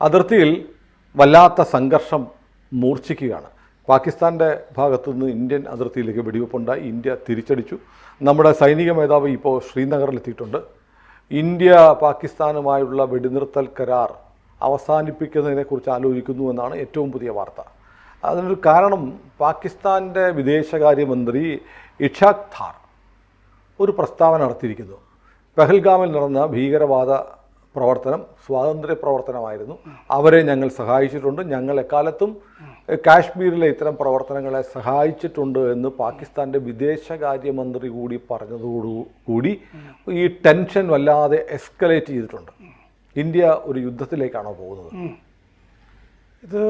അതിർത്തിയിൽ വല്ലാത്ത സംഘർഷം മൂർച്ഛിക്കുകയാണ്. പാകിസ്ഥാൻ്റെ ഭാഗത്തുനിന്ന് ഇന്ത്യൻ അതിർത്തിയിലേക്ക് വെടിവെപ്പുണ്ടായി. ഇന്ത്യ തിരിച്ചടിച്ചു. നമ്മുടെ സൈനിക മേധാവി ഇപ്പോൾ ശ്രീനഗറിലെത്തിയിട്ടുണ്ട്. ഇന്ത്യ പാകിസ്ഥാനുമായുള്ള വെടിനിർത്തൽ കരാർ അവസാനിപ്പിക്കുന്നതിനെക്കുറിച്ച് ആലോചിക്കുന്നു എന്നാണ് ഏറ്റവും പുതിയ വാർത്ത. അതിനൊരു കാരണം പാകിസ്ഥാൻ്റെ വിദേശകാര്യമന്ത്രി ഇഷാഖ് ധാർ ഒരു പ്രസ്താവന നടത്തിയിരിക്കുന്നു. പെഹൽഗാമിൽ നടന്ന ഭീകരവാദ പ്രവർത്തനം സ്വാതന്ത്ര്യ പ്രവർത്തനമായിരുന്നു. അവരെ ഞങ്ങൾ സഹായിച്ചിട്ടുണ്ട്. ഞങ്ങൾ എക്കാലത്തും കാശ്മീരിലെ ഇത്തരം പ്രവർത്തനങ്ങളെ സഹായിച്ചിട്ടുണ്ട് എന്ന് പാകിസ്ഥാൻ്റെ വിദേശകാര്യമന്ത്രി കൂടി പറഞ്ഞതോടുകൂടി ഈ ടെൻഷൻ വല്ലാതെ എസ്കലേറ്റ് ചെയ്തിട്ടുണ്ട്. ഇന്ത്യ ഒരു യുദ്ധത്തിലേക്കാണോ പോകുന്നത്? ഇത്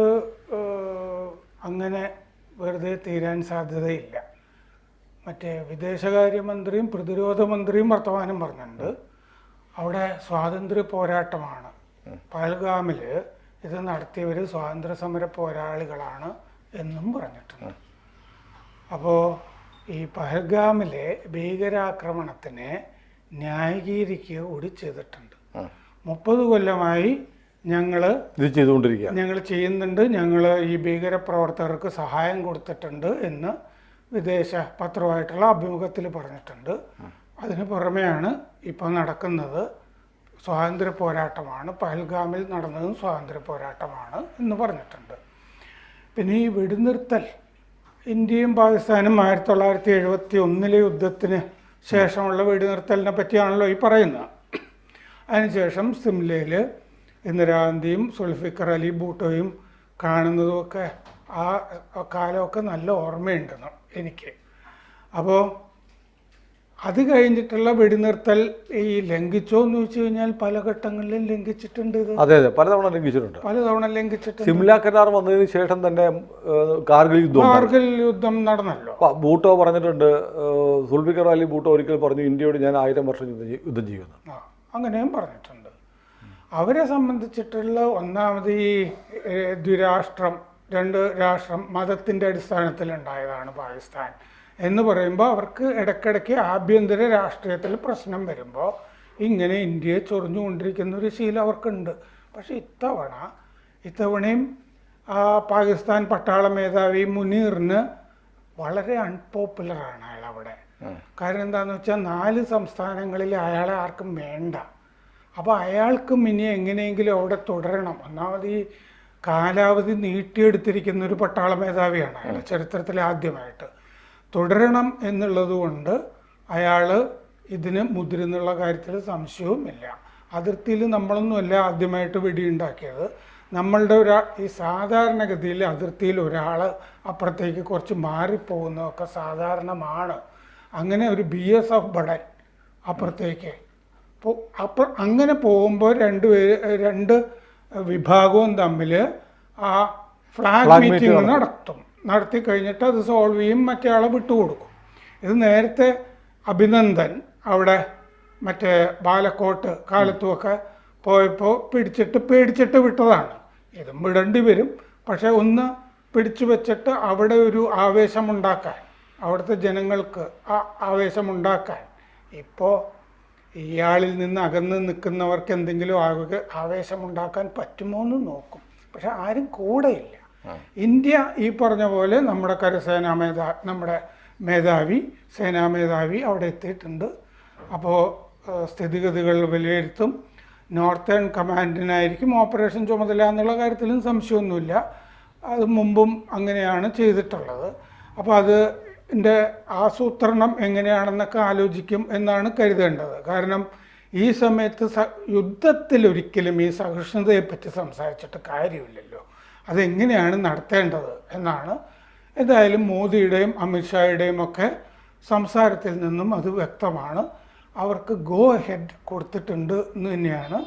അങ്ങനെ വെറുതെ തീരാൻ സാധ്യതയില്ല. മറ്റേ വിദേശകാര്യമന്ത്രിയും പ്രതിരോധ മന്ത്രിയും വർത്തമാനം പറഞ്ഞിട്ടുണ്ട്. അവിടെ സ്വാതന്ത്ര്യ പോരാട്ടമാണ്. പഹൽഗാമിൽ ഇത് നടത്തിയവർ സ്വാതന്ത്ര്യ സമര പോരാളികളാണ് എന്നും പറഞ്ഞിട്ടുണ്ട്. അപ്പോൾ ഈ പഹൽഗാമിലെ ഭീകരാക്രമണത്തിനെ ന്യായീകരിക്കുക കൂടി ചെയ്തിട്ടുണ്ട്. 30 കൊല്ലമായി ഞങ്ങൾ ചെയ്യുന്നുണ്ട്, ഞങ്ങൾ ഈ ഭീകരപ്രവർത്തകർക്ക് സഹായം കൊടുത്തിട്ടുണ്ട് എന്ന് വിദേശ പത്രമായിട്ടുള്ള അഭിമുഖത്തിൽ പറഞ്ഞിട്ടുണ്ട്. അതിന് പുറമെയാണ് ഇപ്പോൾ നടക്കുന്നത് സ്വാതന്ത്ര്യ പോരാട്ടമാണ്, പഹൽഗാമിൽ നടന്നതും സ്വാതന്ത്ര്യ പോരാട്ടമാണ് എന്ന് പറഞ്ഞിട്ടുണ്ട്. പിന്നെ ഈ വെടിനിർത്തൽ ഇന്ത്യയും പാകിസ്ഥാനും 1971 യുദ്ധത്തിന് ശേഷമുള്ള വെടിനിർത്തലിനെ പറ്റിയാണല്ലോ ഈ പറയുന്നത്. അതിനുശേഷം സിംലയിൽ ഇന്ദിരാഗാന്ധിയും സുൽഫിക്കർ അലി ഭൂട്ടോയും കാണുന്നതുമൊക്കെ ആ കാലമൊക്കെ നല്ല ഓർമ്മയുണ്ടെന്ന് എനിക്ക്. അപ്പോൾ അത് കഴിഞ്ഞിട്ടുള്ള വെടിനിർത്തൽ ഈ ലംഘിച്ചോ എന്ന് ചോദിച്ചു കഴിഞ്ഞാൽ പല ഘട്ടങ്ങളിലും ലംഘിച്ചിട്ടുണ്ട്. ഇത് അതെ പലതവണ ലംഘിച്ചിട്ടുണ്ട്. സിംല കരാർ വന്നതിന് ശേഷം തന്നെ കാർഗിൽ യുദ്ധം നടന്നല്ലോ. ഭൂട്ടോ പറഞ്ഞിട്ടുണ്ട്, സുൽഫിക്കർ അലി ഭൂട്ടോ ഒരിക്കൽ പറഞ്ഞു ഇന്ത്യയോട് ഞാൻ 1000 വർഷം യുദ്ധം ചെയ്യുന്നു. അങ്ങനെയും പറഞ്ഞിട്ടുണ്ട്. അവരെ സംബന്ധിച്ചിട്ടുള്ള ഒന്നാമത് ഈ ദ്വിരാഷ്ട്രം 2 രാഷ്ട്രം മതത്തിൻ്റെ അടിസ്ഥാനത്തിലുണ്ടായതാണ് പാകിസ്ഥാൻ എന്ന് പറയുമ്പോൾ അവർക്ക് ഇടയ്ക്കിടയ്ക്ക് ആഭ്യന്തര രാഷ്ട്രീയത്തിൽ പ്രശ്നം വരുമ്പോൾ ഇങ്ങനെ ഇന്ത്യയെ ചൊറിഞ്ഞുകൊണ്ടിരിക്കുന്ന ഒരു ശീലം അവർക്കുണ്ട്. പക്ഷേ ഇത്തവണയും പാകിസ്ഥാൻ പട്ടാള മേധാവി മുനീറിന് വളരെ അൺപോപ്പുലറാണ് അയാൾ അവിടെ. കാരണം എന്താണെന്ന് വെച്ചാൽ 4 സംസ്ഥാനങ്ങളിൽ അയാളെ ആർക്കും വേണ്ട. അപ്പോൾ അയാൾക്കും ഇനി എങ്ങനെയെങ്കിലും അവിടെ തുടരണം. ഒന്നാമത് ഈ കാലാവധി നീട്ടിയെടുത്തിരിക്കുന്ന ഒരു പട്ടാള മേധാവിയാണ് അയാൾ ചരിത്രത്തിൽ ആദ്യമായിട്ട്. തുടരണം എന്നുള്ളത് കൊണ്ട് അയാൾ ഇതിന് മുതിരുന്നുള്ള കാര്യത്തിൽ സംശയവുമില്ല. അതിർത്തിയിൽ നമ്മളൊന്നുമല്ല ആദ്യമായിട്ട് വെടിയുണ്ടാക്കിയത്. നമ്മളുടെ ഈ സാധാരണഗതിയിൽ അതിർത്തിയിൽ ഒരാൾ അപ്പുറത്തേക്ക് കുറച്ച് മാറിപ്പോകുന്നതൊക്കെ സാധാരണമാണ്. അങ്ങനെ ഒരു BSF ബടൻ അപ്പുറത്തേക്ക് അങ്ങനെ പോകുമ്പോൾ രണ്ട് വിഭാഗവും തമ്മിൽ ആ ഫ്ലാഗ് മീറ്റിംഗ് നടത്തി കഴിഞ്ഞിട്ട് അത് സോൾവ് ചെയ്യും, മറ്റേ ആളെ വിട്ടുകൊടുക്കും. ഇത് നേരത്തെ അഭിനന്ദൻ അവിടെ മറ്റേ ബാലക്കോട്ട് കാലത്തുമൊക്കെ പോയപ്പോൾ പേടിച്ചിട്ട് വിട്ടതാണ്. ഇതും വിടേണ്ടി വരും. പക്ഷെ ഒന്ന് പിടിച്ചു വെച്ചിട്ട് അവിടെ ഒരു ആവേശമുണ്ടാക്കാൻ, അവിടുത്തെ ജനങ്ങൾക്ക് ആ ആവേശമുണ്ടാക്കാൻ ഇപ്പോൾ ഇയാളിൽ നിന്ന് അകന്ന് നിൽക്കുന്നവർക്ക് എന്തെങ്കിലും ആവേശമുണ്ടാക്കാൻ പറ്റുമോ എന്ന് നോക്കും. പക്ഷെ ആരും കൂടെയില്ല. ഇന്ത്യ ഈ പറഞ്ഞ പോലെ നമ്മുടെ നമ്മുടെ സേനാ മേധാവി അവിടെ എത്തിയിട്ടുണ്ട്. അപ്പോൾ സ്ഥിതിഗതികൾ വിലയിരുത്തും. നോർത്തേൺ കമാൻഡിനായിരിക്കും ഓപ്പറേഷൻ ചുമതല എന്നുള്ള കാര്യത്തിലും സംശയമൊന്നുമില്ല. അത് മുമ്പും അങ്ങനെയാണ് ചെയ്തിട്ടുള്ളത്. അപ്പോൾ അതിൻ്റെ ആസൂത്രണം എങ്ങനെയാണെന്നൊക്കെ ആലോചിക്കും എന്നാണ് കരുതേണ്ടത്. കാരണം ഈ സമയത്ത് യുദ്ധത്തിലൊരിക്കലും ഈ സഹിഷ്ണുതയെപ്പറ്റി സംസാരിച്ചിട്ട് കാര്യമില്ലല്ലോ. അതെങ്ങനെയാണ് നടത്തേണ്ടത് എന്നാണ്. എന്തായാലും മോദിയുടെയും അമിത്ഷായുടെയും ഒക്കെ സംസാരത്തിൽ നിന്നും അത് വ്യക്തമാണ്. അവർക്ക് ഗോ അഹെഡ് കൊടുത്തിട്ടുണ്ട് എന്ന് തന്നെയാണ്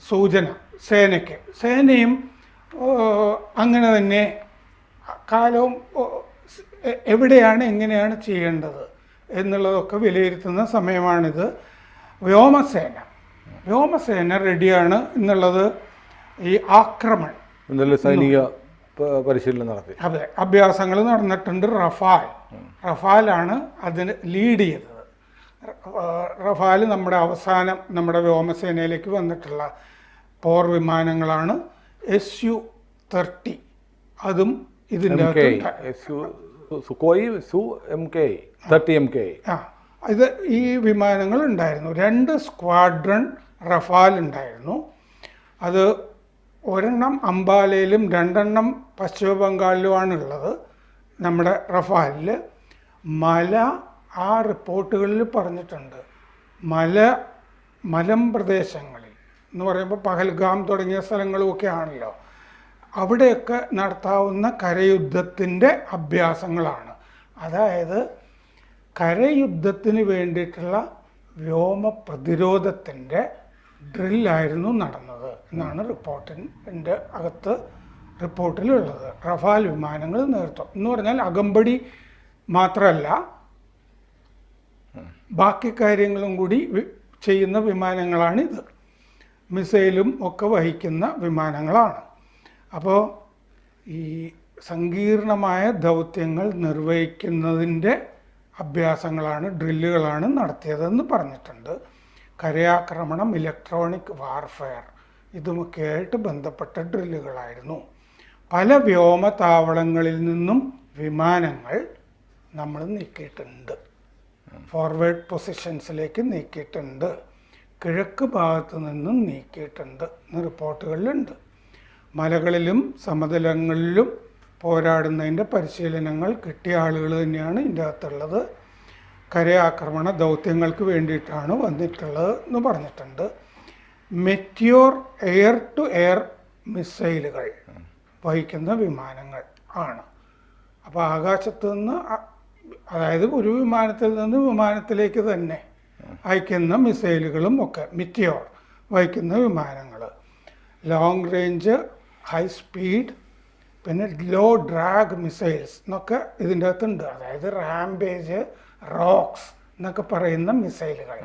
സൂചന സേനയ്ക്ക്. സേനയും അങ്ങനെ തന്നെ കാലവും എവിടെയാണ് എങ്ങനെയാണ് ചെയ്യേണ്ടത് എന്നുള്ളതൊക്കെ വിലയിരുത്തുന്ന സമയമാണിത്. വ്യോമസേന റെഡിയാണ് എന്നുള്ളത് ഈ സൈനിക പരിശീലനം നടത്തി. അതെ, അഭ്യാസങ്ങൾ നടന്നിട്ടുണ്ട്. റഫാലാണ് അതിന് ലീഡ് ചെയ്തത്. റഫാൽ നമ്മുടെ അവസാനം നമ്മുടെ വ്യോമസേനയിലേക്ക് വന്നിട്ടുള്ള പോർ വിമാനങ്ങളാണ്. Su-30 അതും ഇതിൻ്റെ സുഖോയ് Su-30 MK. ഇത് ഈ വിമാനങ്ങൾ ഉണ്ടായിരുന്നു. 2 സ്ക്വാഡ്രൺ റഫാൽ ഉണ്ടായിരുന്നു. അത് ഒരെണ്ണം അംബാലയിലും 2 പശ്ചിമ ബംഗാളിലുമാണുള്ളത്. നമ്മുടെ റഫാലിൽ ആ റിപ്പോർട്ടുകളിൽ പറഞ്ഞിട്ടുണ്ട്, മലമ്പ്രദേശങ്ങളിൽ എന്ന് പറയുമ്പോൾ പഹൽഗാം തുടങ്ങിയ സ്ഥലങ്ങളുമൊക്കെ ആണല്ലോ, അവിടെയൊക്കെ നടത്താവുന്ന കരയുദ്ധത്തിൻ്റെ അഭ്യാസങ്ങളാണ്. അതായത് കരയുദ്ധത്തിന് വേണ്ടിയിട്ടുള്ള വ്യോമ പ്രതിരോധത്തിൻ്റെ ഡ്രില്ലായിരുന്നു നടന്നത് എന്നാണ് റിപ്പോർട്ടിൻ്റെ അകത്ത് റിപ്പോർട്ടിലുള്ളത്. റഫാൽ വിമാനങ്ങൾ നേതൃത്വം എന്ന് പറഞ്ഞാൽ അകമ്പടി മാത്രമല്ല, ബാക്കി കാര്യങ്ങളും കൂടി ചെയ്യുന്ന വിമാനങ്ങളാണിത്. മിസൈലും ഒക്കെ വഹിക്കുന്ന വിമാനങ്ങളാണ്. അപ്പോൾ ഈ സങ്കീർണമായ ദൗത്യങ്ങൾ നിർവഹിക്കുന്നതിൻ്റെ അഭ്യാസങ്ങളാണ്, ഡ്രില്ലുകളാണ് നടത്തിയതെന്ന് പറഞ്ഞിട്ടുണ്ട്. കരയാക്രമണം, ഇലക്ട്രോണിക് വാർഫെയർ ഇതുമൊക്കെയായിട്ട് ബന്ധപ്പെട്ട ഡ്രില്ലുകളായിരുന്നു. പല വ്യോമതാവളങ്ങളിൽ നിന്നും വിമാനങ്ങൾ നമ്മൾ നീക്കിയിട്ടുണ്ട്, ഫോർവേഡ് പൊസിഷൻസിലേക്ക് നീക്കിയിട്ടുണ്ട്, കിഴക്ക് ഭാഗത്ത് നിന്നും നീക്കിയിട്ടുണ്ട് എന്ന് റിപ്പോർട്ടുകളിലുണ്ട്. മലകളിലും സമതലങ്ങളിലും പോരാടുന്നതിൻ്റെ പരിശീലനങ്ങൾ കിട്ടിയ ആളുകൾ തന്നെയാണ് ഇതിൻ്റെ അകത്തുള്ളത്. കരയാക്രമണ ദൗത്യങ്ങൾക്ക് വേണ്ടിയിട്ടാണ് വന്നിട്ടുള്ളത് എന്ന് പറഞ്ഞിട്ടുണ്ട്. മെറ്റിയോർ എയർ ടു എയർ മിസൈലുകൾ വഹിക്കുന്ന വിമാനങ്ങൾ ആണ്. അപ്പോൾ ആകാശത്ത് നിന്ന്, അതായത് ഒരു വിമാനത്തിൽ നിന്ന് വിമാനത്തിലേക്ക് തന്നെ അയക്കുന്ന മിസൈലുകളും ഒക്കെ മെറ്റിയോർ വഹിക്കുന്ന വിമാനങ്ങൾ. ലോങ് റേഞ്ച്, ഹൈ സ്പീഡ്, പിന്നെ ലോ ഡ്രാഗ് മിസൈൽസ് എന്നൊക്കെ ഇതിൻ്റെ അകത്തുണ്ട്. അതായത് റാംപേജ്, റോക്സ് എന്നൊക്കെ പറയുന്ന മിസൈലുകൾ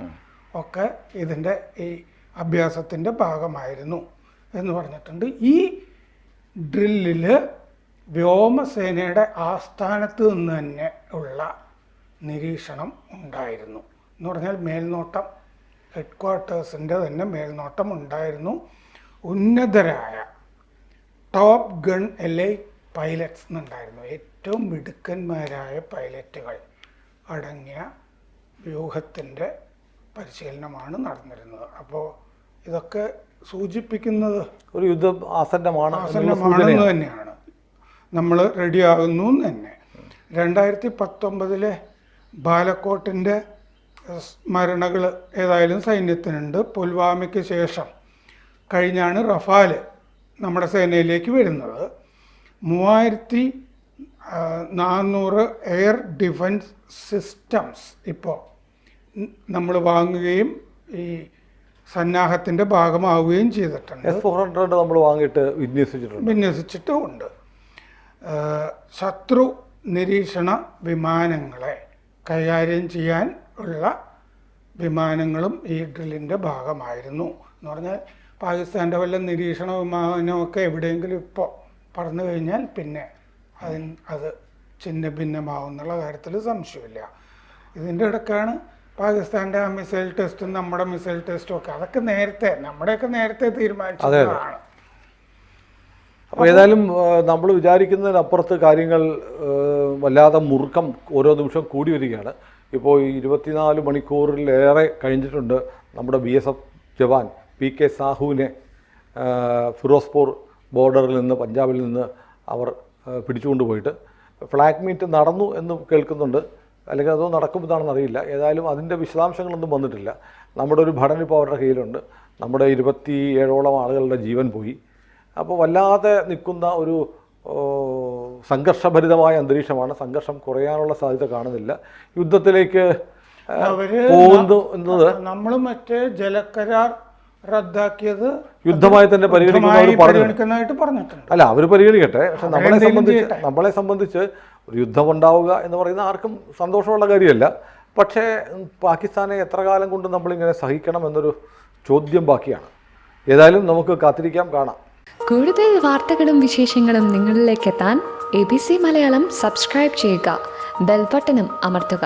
ഒക്കെ ഇതിൻ്റെ ഈ അഭ്യാസത്തിൻ്റെ ഭാഗമായിരുന്നു എന്ന് പറഞ്ഞിട്ടുണ്ട്. ഈ ഡ്രില്ലിൽ വ്യോമസേനയുടെ ആസ്ഥാനത്ത് നിന്ന് തന്നെ ഉള്ള നിരീക്ഷണം ഉണ്ടായിരുന്നു എന്ന് പറഞ്ഞാൽ മേൽനോട്ടം, ഹെഡ് ക്വാർട്ടേഴ്സിൻ്റെ തന്നെ മേൽനോട്ടം ഉണ്ടായിരുന്നു. ഉന്നതരായ ടോപ്പ് ഗൺ എലൈറ്റ് പൈലറ്റ്സ് എന്നുണ്ടായിരുന്നു. ഏറ്റവും മിടുക്കന്മാരായ പൈലറ്റുകൾ അടങ്ങിയ വ്യൂഹത്തിൻ്റെ പരിശീലനമാണ് നടന്നിരുന്നത്. അപ്പോൾ ഇതൊക്കെ സൂചിപ്പിക്കുന്നത് ഒരു യുദ്ധം ആസന്നമാണെന്ന് തന്നെയാണ്. നമ്മൾ റെഡിയാകുന്നു എന്ന് തന്നെ. 2019 ബാലക്കോട്ടിൻ്റെ സ്മരണകൾ ഏതായാലും സൈന്യത്തിനുണ്ട്. പുൽവാമയ്ക്ക് ശേഷം കഴിഞ്ഞാണ് റഫാൽ നമ്മുടെ സേനയിലേക്ക് വരുന്നത്. 3400 എയർ ഡിഫൻസ് സിസ്റ്റംസ് ഇപ്പോൾ നമ്മൾ വാങ്ങുകയും ഈ സന്നാഹത്തിൻ്റെ ഭാഗമാവുകയും ചെയ്തിട്ടുണ്ട്. S-400 നമ്മൾ വാങ്ങിയിട്ട് വിന്യസിച്ചിട്ടുമുണ്ട്. ശത്രു നിരീക്ഷണ വിമാനങ്ങളെ കൈകാര്യം ചെയ്യാൻ ഉള്ള വിമാനങ്ങളും ഈ ഡ്രില്ലിൻ്റെ ഭാഗമായിരുന്നു എന്ന് പറഞ്ഞാൽ പാകിസ്ഥാൻ്റെ വല്ല നിരീക്ഷണ വിമാനമൊക്കെ എവിടെയെങ്കിലും ഇപ്പോൾ പറന്നു കഴിഞ്ഞാൽ പിന്നെ അത് ചിഹ്ന ഭിന്നമാവുന്നുള്ള കാര്യത്തിൽ സംശയമില്ല. ഇതിൻ്റെ ഇടയ്ക്കാണ് പാകിസ്ഥാൻ്റെ ആ മിസൈൽ ടെസ്റ്റും നമ്മുടെ മിസൈൽ ടെസ്റ്റും ഒക്കെ, അതൊക്കെ നമ്മുടെയൊക്കെ നേരത്തെ തീരുമാനിച്ചതാണ്. അപ്പോൾ ഏതായാലും നമ്മൾ വിചാരിക്കുന്നതിനപ്പുറത്ത് കാര്യങ്ങൾ വല്ലാതെ മുറുക്കം ഓരോ നിമിഷം കൂടി വരികയാണ്. ഇപ്പോൾ 24 മണിക്കൂറിലേറെ കഴിഞ്ഞിട്ടുണ്ട് നമ്മുടെ BSF ജവാൻ PK സാഹുവിനെ ഫിറോസ്പൂർ ബോർഡറിൽ നിന്ന്, പഞ്ചാബിൽ നിന്ന് അവർ പിടിച്ചുകൊണ്ട് പോയിട്ട് ഫ്ലാഗ് മീറ്റ് നടന്നു എന്ന് കേൾക്കുന്നുണ്ട്, അല്ലെങ്കിൽ അതോ നടക്കുമെന്നാണെന്ന് അറിയില്ല. ഏതായാലും അതിൻ്റെ വിശദാംശങ്ങളൊന്നും വന്നിട്ടില്ല. നമ്മുടെ ഒരു ഭടൻ ഇപ്പോൾ അവരുടെ കയ്യിലുണ്ട്. നമ്മുടെ 27ഓളം ആളുകളുടെ ജീവൻ പോയി. അപ്പോൾ വല്ലാതെ നിൽക്കുന്ന ഒരു സംഘർഷഭരിതമായ അന്തരീക്ഷമാണ്. സംഘർഷം കുറയാനുള്ള സാധ്യത കാണുന്നില്ല. യുദ്ധത്തിലേക്ക് പോകുന്നു എന്നത് നമ്മൾ മറ്റേ ജലക്കരാർ റദ്ദാക്കിയത് യുദ്ധമായി തന്നെ പരിഗണിക്കുന്നതായിട്ട് പറഞ്ഞിട്ടുണ്ട്. അല്ല, അവർ പരിഗണിക്കട്ടെ. പക്ഷെ നമ്മളെ സംബന്ധിച്ച് ഒരു യുദ്ധം ഉണ്ടാവുക എന്ന് പറയുന്ന ആർക്കും സന്തോഷമുള്ള കാര്യമല്ല. പക്ഷേ പാകിസ്ഥാനെ എത്ര കാലം കൊണ്ട് നമ്മളിങ്ങനെ സഹിക്കണം എന്നൊരു ചോദ്യം ബാക്കിയാണ്. ഏതായാലും നമുക്ക് കാത്തിരിക്കാം, കാണാം. കൂടുതൽ വാർത്തകളും വിശേഷങ്ങളും നിങ്ങളിലേക്ക് എത്താൻ ABC മലയാളം സബ്സ്ക്രൈബ് ചെയ്യുക, ബെൽ ബട്ടണും അമർത്തുക.